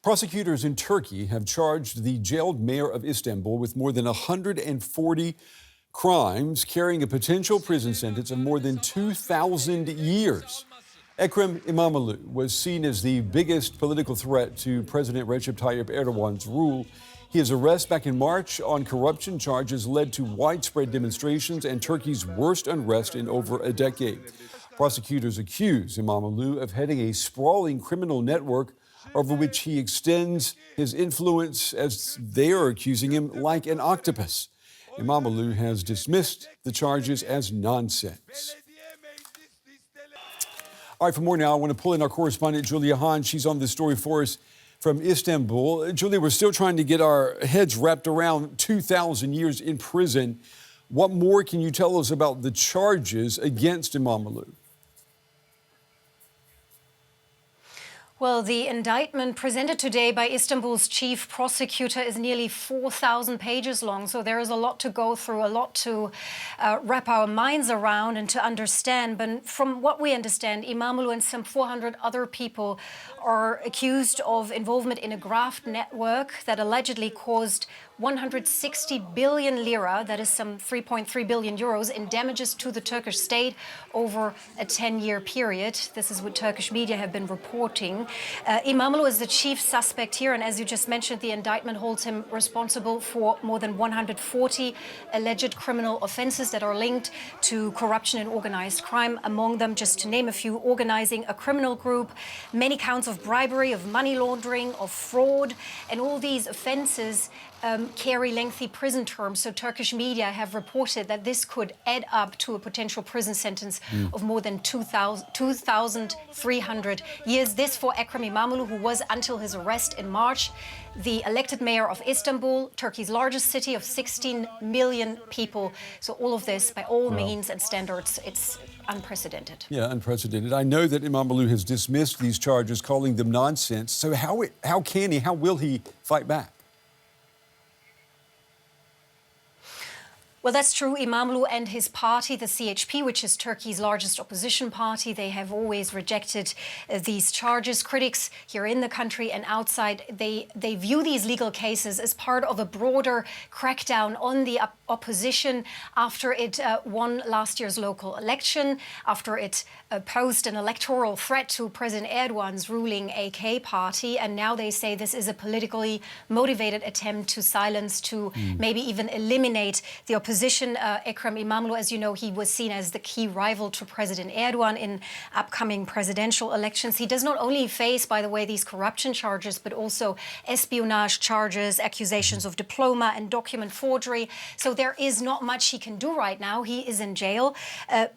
Prosecutors in Turkey have charged the jailed mayor of Istanbul with more than 140 crimes, carrying a potential prison sentence of more than 2,000 years. Ekrem Imamoglu was seen as the biggest political threat to President Recep Tayyip Erdogan's rule. His arrest back in March on corruption charges led to widespread demonstrations and Turkey's worst unrest in over a decade. Prosecutors accuse Imamoglu of heading a sprawling criminal network over which he extends his influence, as they are accusing him, like an octopus. Imamoglu has dismissed the charges as nonsense. All right, for more now, I want to pull in our correspondent, Julia Hahn. She's on this story for us from Istanbul. Julia, we're still trying to get our heads wrapped around 2,000 years in prison. What more can you tell us about the charges against Imamoglu? Well, the indictment presented today by Istanbul's chief prosecutor is nearly 4,000 pages long. So there is a lot to go through, a lot to wrap our minds around and to understand. But from what we understand, Imamoglu and some 400 other people are accused of involvement in a graft network that allegedly caused 160 billion lira, that is some 3.3 billion euros, in damages to the Turkish state over a 10-year period. This is what Turkish media have been reporting. Imamoglu is the chief suspect here, and as you just mentioned, the indictment holds him responsible for more than 140 alleged criminal offences that are linked to corruption and organized crime. Among them, just to name a few, organizing a criminal group, many counts of bribery, of money laundering, of fraud, and all these offences carry lengthy prison terms. So Turkish media have reported that this could add up to a potential prison sentence of more than 2,300 years. This for Ekrem Imamoglu, who was, until his arrest in March, the elected mayor of Istanbul, Turkey's largest city of 16 million people. So all of this, by all means and standards, it's unprecedented. Yeah, unprecedented. I know that Imamoglu has dismissed these charges, calling them nonsense. So how will he fight back? Well, that's true. Imamoglu and his party, the CHP, which is Turkey's largest opposition party, they have always rejected these charges. Critics here in the country and outside, they view these legal cases as part of a broader crackdown on the opposition after it won last year's local election, after it posed an electoral threat to President Erdogan's ruling AK party. And now they say this is a politically motivated attempt to silence, to maybe even eliminate the opposition. Ekrem Imamoglu, as you know, he was seen as the key rival to President Erdogan in upcoming presidential elections. He does not only face, by the way, these corruption charges, but also espionage charges, accusations of diploma and document forgery. So there is not much he can do right now. He is in jail.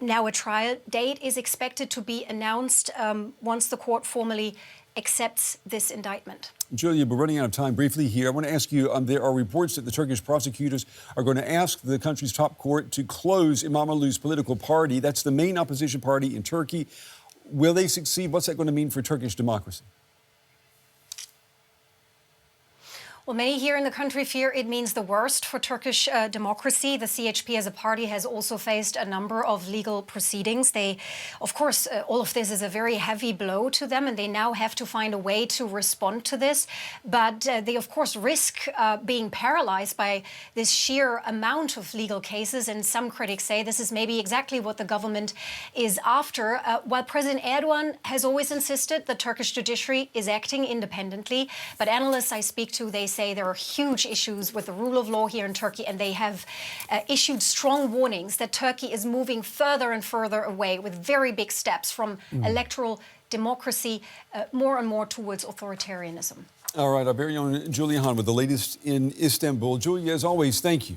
Now a trial date is expected to be announced once the court formally accepts this indictment. Julia, we're running out of time. Briefly here, I want to ask you, there are reports that the Turkish prosecutors are going to ask the country's top court to close Imamoglu's political party. That's the main opposition party in Turkey. Will they succeed? What's that going to mean for Turkish democracy? Well, many here in the country fear it means the worst for Turkish democracy. The CHP as a party has also faced a number of legal proceedings. Of course, all of this is a very heavy blow to them, and they now have to find a way to respond to this. But they, of course, risk being paralyzed by this sheer amount of legal cases. And some critics say this is maybe exactly what the government is after. While President Erdogan has always insisted the Turkish judiciary is acting independently, but analysts I speak to, they say there are huge issues with the rule of law here in Turkey, and they have issued strong warnings that Turkey is moving further and further away with very big steps from electoral democracy more and more towards authoritarianism. All right, our very own Julia Hahn with the latest in Istanbul. Julia, as always, thank you.